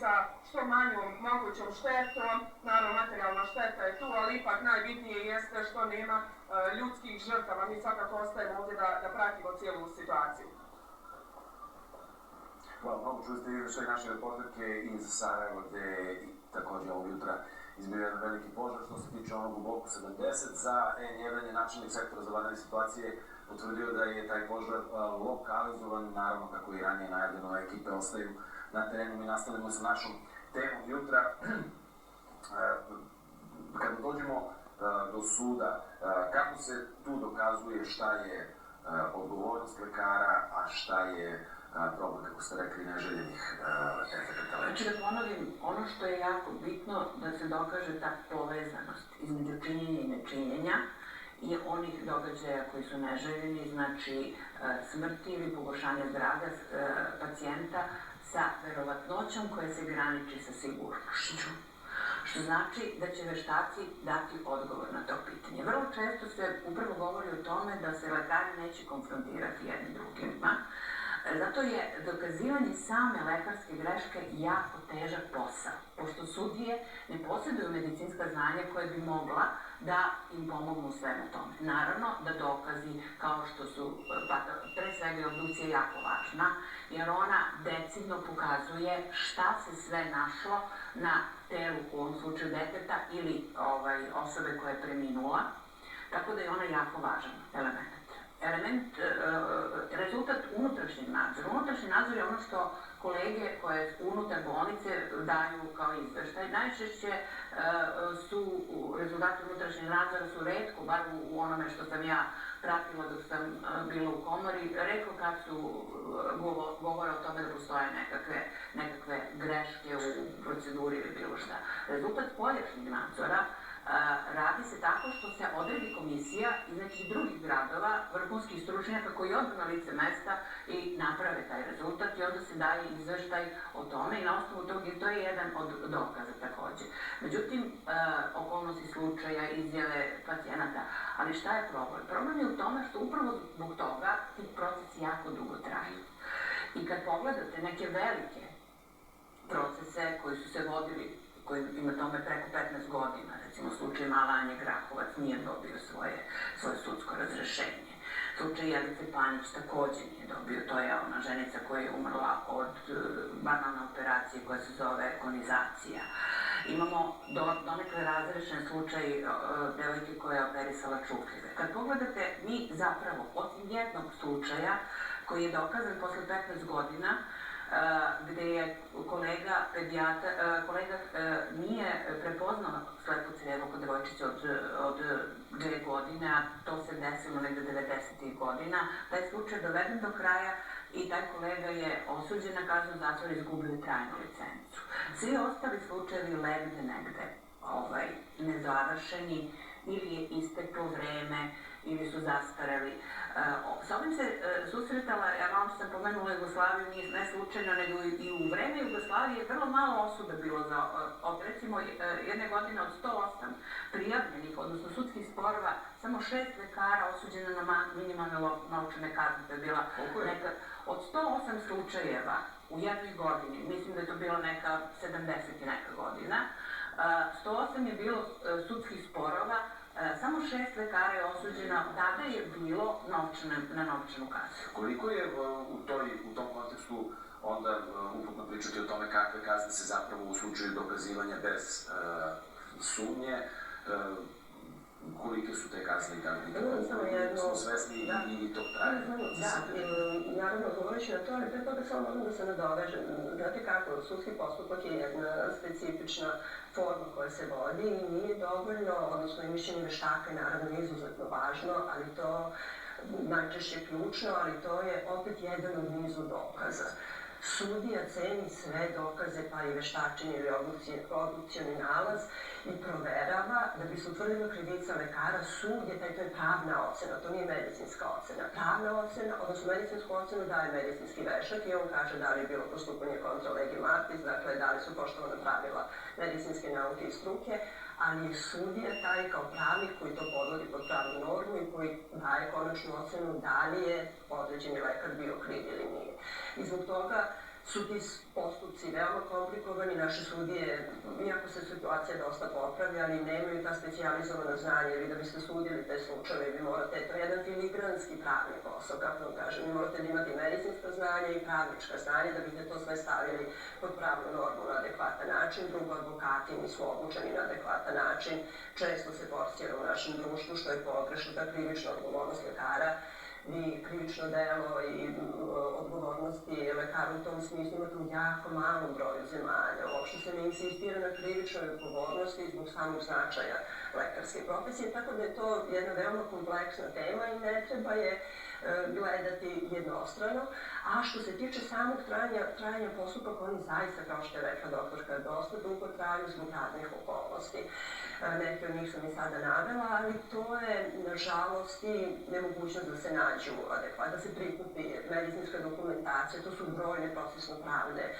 sa što manjom mogućom štetom. Naravno, materijalna šteta je tu, ali ipak najbitnije jeste što nema ljudskih žrtava. Mi svakako ostajemo ovdje da pratimo cijelu situaciju. Hvala, mnogo čuli ste izveštaj naše reporterke iz Sarajeva, gde je također ovog jutra izbio jedan veliki požar. Što se tiče onog u bloku 70, za N1 je načelnik sektora za vanredne situacije potvrdio da je taj požar lokalizovan. Naravno, kako i ranije najavljeno, ekipe ostaju na terenu. Mi nastavljamo sa našom temom jutra. Kada dođemo do suda, kako se tu dokazuje šta je odgovornost lekara, a šta je problem, kako ste rekli, neželjenih efekata lečenja? Znači da ponovim, ono što je jako bitno da se dokaže ta povezanost između činjenja i nečinjenja i onih događaja koji su neželjeni, znači smrti ili pogoršanja zdravlja pacijenta sa verovatnoćom koja se graniči sa sigurnošću. Što znači da će veštaci dati odgovor na to pitanje. Vrlo često se upravo govori o tome da se lekari neće konfrontirati jednim drugima. Zato je dokazivanje same lekarske greške jako težak posao, pošto sudije ne posjeduju medicinska znanja koje bi mogla da im pomognu u svemu tome. Naravno da dokazi kao što su, pre svega obdukcija jako važna, jer ona decidno pokazuje šta se sve našlo na telu, u ovom slučaju deteta ili osobe koja je preminula, tako da je ona jako važan element. Rezultat unutrašnjeg nadzora. Unutrašnji nadzor je ono što kolege koje unutar bolnice daju kao izveštaj. Najčešće su rezultati unutrašnjeg nadzora su retko, bar u onome što sam ja pratila dok sam bila u komori, retko kad su govore o tome da postoje nekakve greške u proceduri ili bilo šta. Rezultat spoljašnjeg nadzora radi se tako što se odredi komisija iz nekih drugih gradova, vrhunskih stručnjaka koji odu na lice mesta i naprave taj rezultat i onda se daje izveštaj o tome i na osnovu toga i to je jedan od dokaza također. Međutim, okolnosti slučaja, izjave pacijenata, ali šta je problem? Problem je u tome što upravo zbog toga ti procesi jako dugo traju. I kad pogledate neke velike procese koji su se vodili, koji ima tome preko 15 godina, recimo slučaj Malanje Grahovac nije dobio svoje sudsko razrešenje. Slučaj Jelice Panjić također nije dobio, to je ona ženica koja je umrla od banalne operacije koja se zove konizacija. Imamo donekle razrešen slučaj devojke koja je operisala čukljive. Kad pogledate, mi zapravo, osim jednog slučaja koji je dokazan posle 15 godina, gde je kolega nije prepoznao slepo crijevo kod devojčice od 2 godine, a to se desilo negde 90. godina. Taj slučaj je doveden do kraja i taj kolega je osuđen na kaznu zatvora i izgubio trajnu licencu. Svi ostali slučajevi legde negde nezavršeni ili je isteklo vreme ili su zastareli. Sa ovim se susretala, ja malo što sam pomenula Jugoslaviju, nije ne slučajno, nego i u vreme Jugoslavije vrlo malo osuda bilo za, recimo, jedne godine od 108 prijavljenih, odnosno sudskih sporova, samo 6 lekara osuđeno na minimalne novčane kazne. To je bila neka, od 108 slučajeva u jednoj godini, mislim da je to bila neka 70 i neka godina, 108 je bilo sudskih sporova, samo 6 lekara je osuđeno, tada je bilo na novčanu kaznu. Koliko je u tom kontekstu onda uputno pričati o tome kakve kazne se zapravo u slučaju dokazivanja bez sumnje, kolike su te kazne i kako smo svesni i tog trajanja? Da, naravno govorit ću na to, ali pre toga samo moram da se nadovežem. Znate kako, sudski postupak je jedna specifična forma koja se vodi i nije dovoljno, odnosno i mišljenje veštaka je naravno izuzetno važno, ali to najčešće ključno, ali to je opet jedan od nizu dokaza. Sudija ceni sve dokaze, pa i veštačenje ili obdukcioni nalaz i proverava da bi se utvrdila krivica lekara. Sud je to je pravna ocena, to nije medicinska ocena. Pravna ocena, odnosno medicinsku ocenu daje medicinski veštak i on kaže da li je bilo postupanje kontra lege martis, dakle da li su poštovana pravila medicinske nauke i struke, ali je sudija taj kao pravnik koji to podvodi pod pravnu normu i koji daje konačnu ocenu da li je određeni lekar bio kriv ili nije. I zbog toga su ti postupci veoma komplikovani, naše sudije, iako se situacija dosta popravlja, ali nemaju ta specijalizovana znanja, ili da biste sudili te slučajeve, vi morate, to je jedan filigranski pravni posao, kako vam kažem, vi morate da imate medicinska znanja i pravnička znanja, da biste to sve stavili pod pravnu normu na adekvatan način, drugo, advokati nisu obučeni na adekvatan način, često se forsira u našem društvu, što je pogrešno, ta krivična odgovornost lekara, vi krivično delo i odgovornosti lekara u tom smislu imate u jako malom broju zemalja. Uopšte se ne insistira na krivičnoj odgovornosti zbog samog značaja lekarske profesije, tako da je to jedna veoma kompleksna tema i ne treba je gledati jednostrano. A što se tiče samog trajanja postupaka, oni zaista, kao što je rekla doktorka, dosta dugo traju zbog raznih okolnosti. Neke od njih sam i sada navela, ali to je, nažalost, i nemogućnost da se nađu adekvatno, da se prikupi medicinska dokumentacija, to su brojne procesno-pravne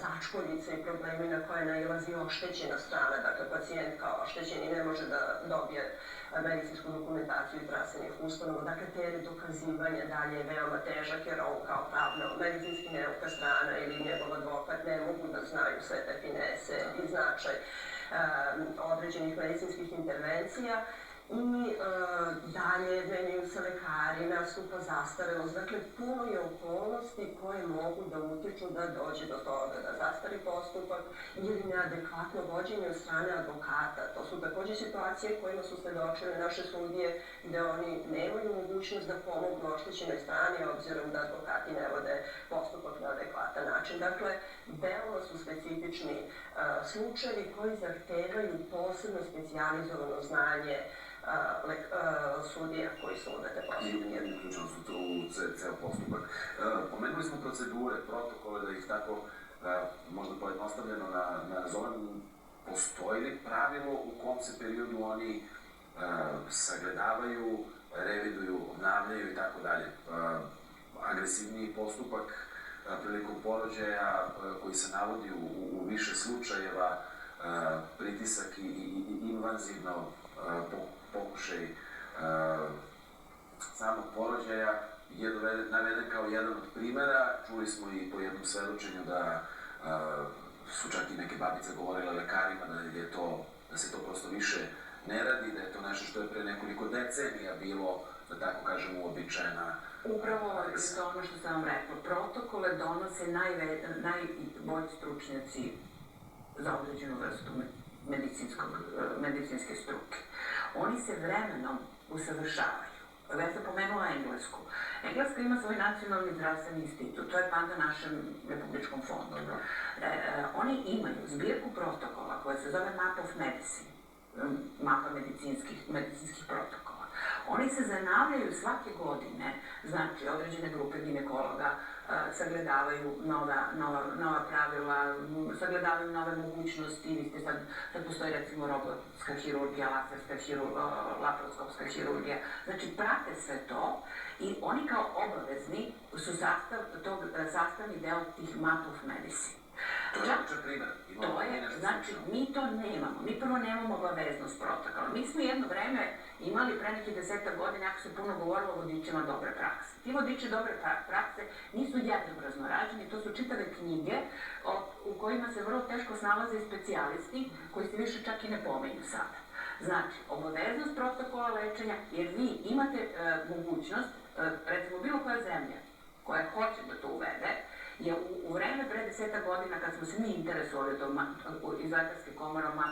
začkoljice i problemi na koje nailazi oštećena strana, dakle pacijent kao oštećeni ne može da dobije medicinsku dokumentaciju iz zdravstvenih ustanova, dakle teret dokazivanja dalje je veoma težak jer on kao pravno medicinski neuka strana ili njegov advokat ne mogu da znaju sve te finese i značaj određenih medicinskih intervencija i dalje menjaju se lekari, nastupa zastarelost. Dakle, puno je okolnosti koje mogu da utiču da dođe do toga, da zastari postupak ili neadekvatno vođenje od strane advokata. To su takođe situacije kojima su svedočile naše sudije gde oni nemaju mogućnost da pomognu oštećenoj strani obzirom da advokati ne vode postupak na adekvatan način. Dakle, veoma su specifični slučajevi koji zahtevaju posebno specijalizovano znanje sudija koji sude te postupke. I uključenost u ceo postupak. Pomenuli smo procedure, protokole, da ih tako možda pojednostavljeno nazovem. Postoji li pravilo u kom se periodu oni sagledavaju, reviduju, obnavljaju i tako dalje? Agresivniji postupak prilikom porođaja koji se navodi u više slučajeva, pritisak i invazivno pokušaj samog porođaja je naveden kao jedan od primera. Čuli smo i po jednom svedočenju da su čak i neke babice govorile lekarima da se to prosto više ne radi, da je to nešto što je pre nekoliko decenija bilo, da tako kažem, uobičajena. Upravo je to ono što sam vam rekla. Protokole donose najbolji stručnjaci za određenu vrstu medicinske struke. Oni se vremenom usavršavaju. Već sam pomenula Englesku. Engleska ima svoj nacionalni zdravstveni institut, to je panda našem republičkom fondu. Oni imaju zbirku protokola koja se zove Map of Medicine, mapa medicinskih protokola. Oni se zanavljaju svake godine, znači određene grupe ginekologa sagledavaju nova pravila, sagledavaju nove mogućnosti, sad postoji recimo robotska hirurgija, laparoskopska hirurgija, znači prate sve to i oni kao obavezni su sastavni deo tih Map of Medicine. To je običan primer. Znači, mi to nemamo. Mi prvo nemamo obaveznost protokola. Mi smo jedno vreme imali pre nekih 10 godina, ako se puno govorilo o vodičima dobre prakse. Ti vodiči dobre prakse nisu jednobrazno rađeni, to su čitave knjige u kojima se vrlo teško snalaze i specijalisti koji se više čak i ne pomenju sada. Znači, obaveznost protokola lečenja, jer vi imate mogućnost, recimo bilo koja zemlja koja hoće da to uvede, je u vreme pre 10 godina kad smo se mi interesovali iz lekarske komorama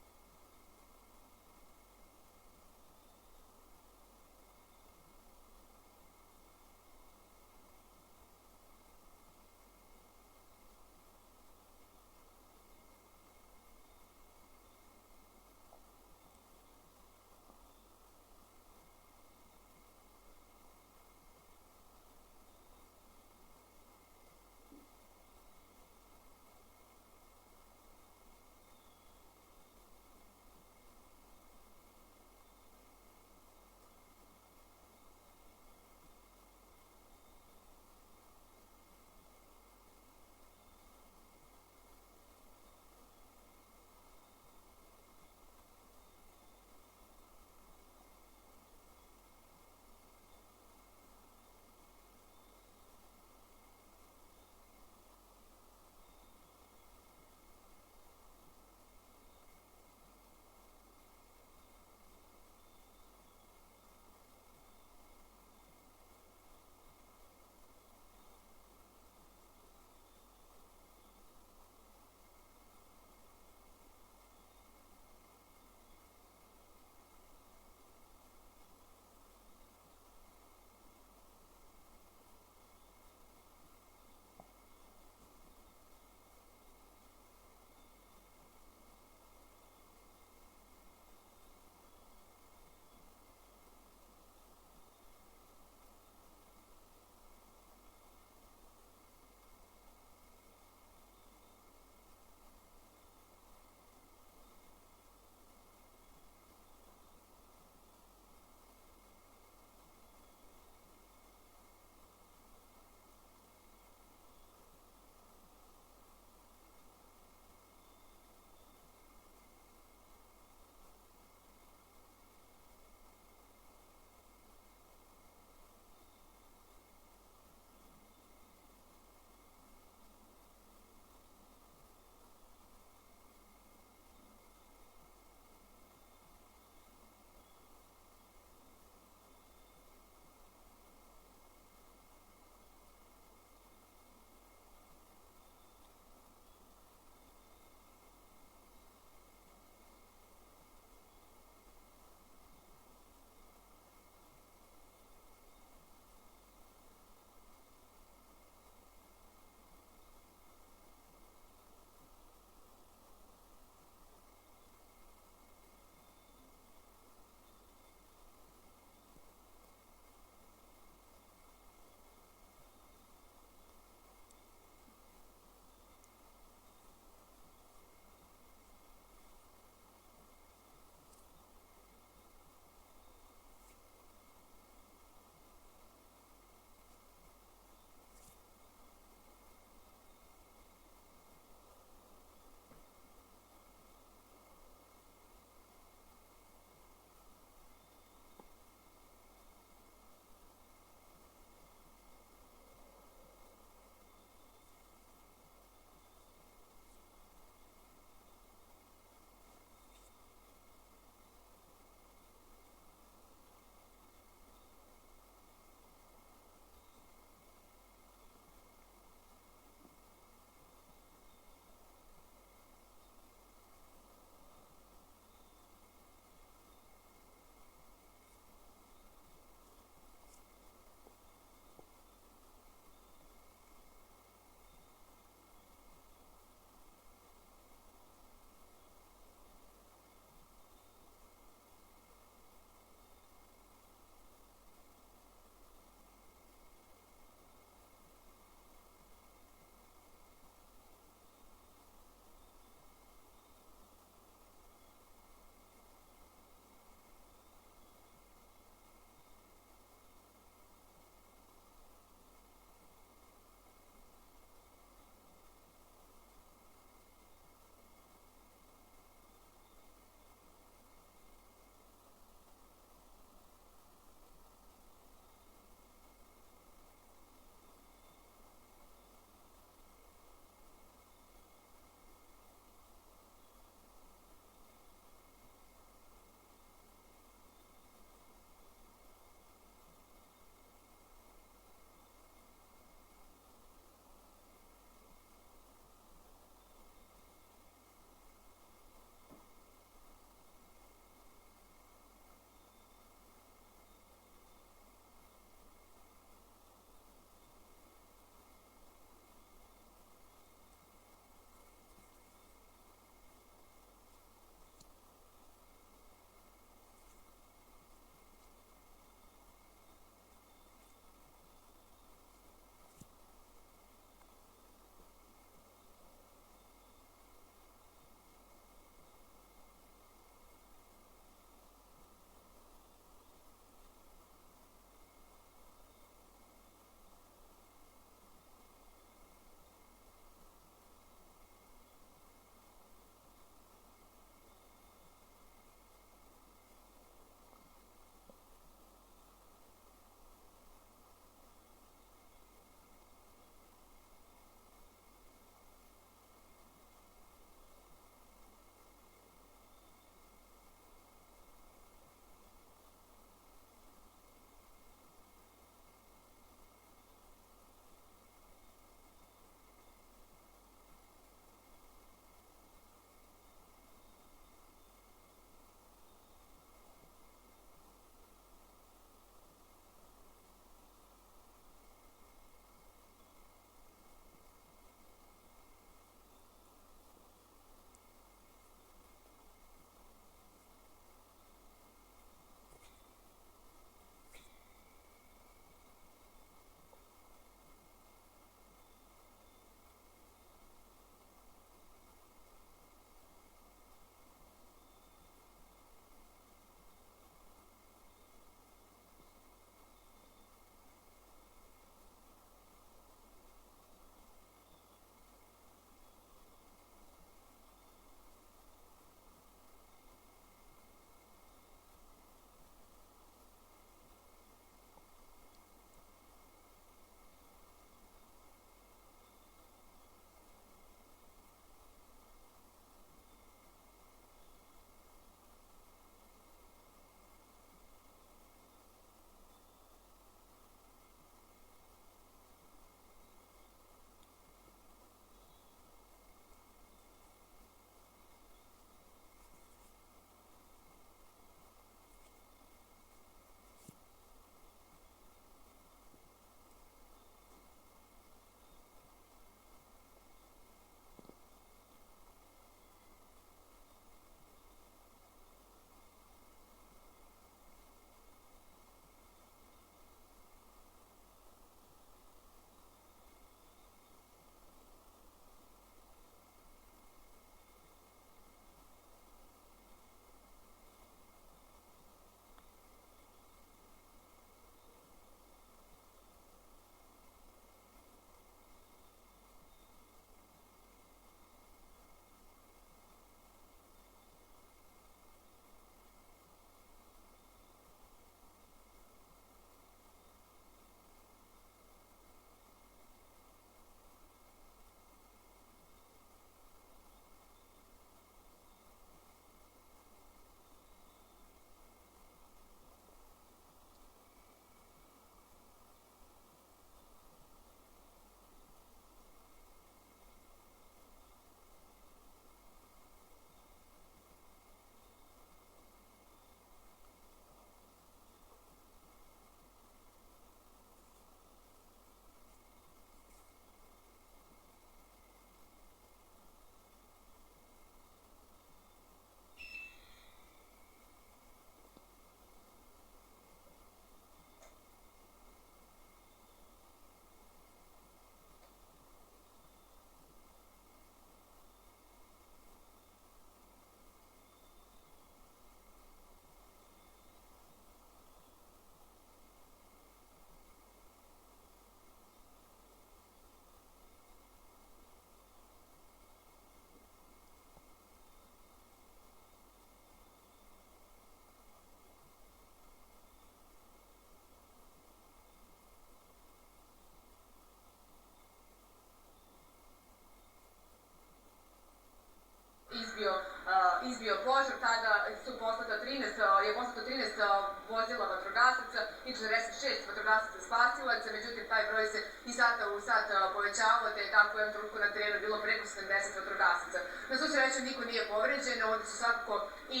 požar tada je poslato 13 vozila vatrogasaca i 46 vatrogasaca spasilaca, međutim taj broj se iz sata u sat povećavao, te je tako u jednom trenutku na terenu bilo preko 70 vatrogasaca. Na svu sreću niko nije povređen, ovdje su svakako i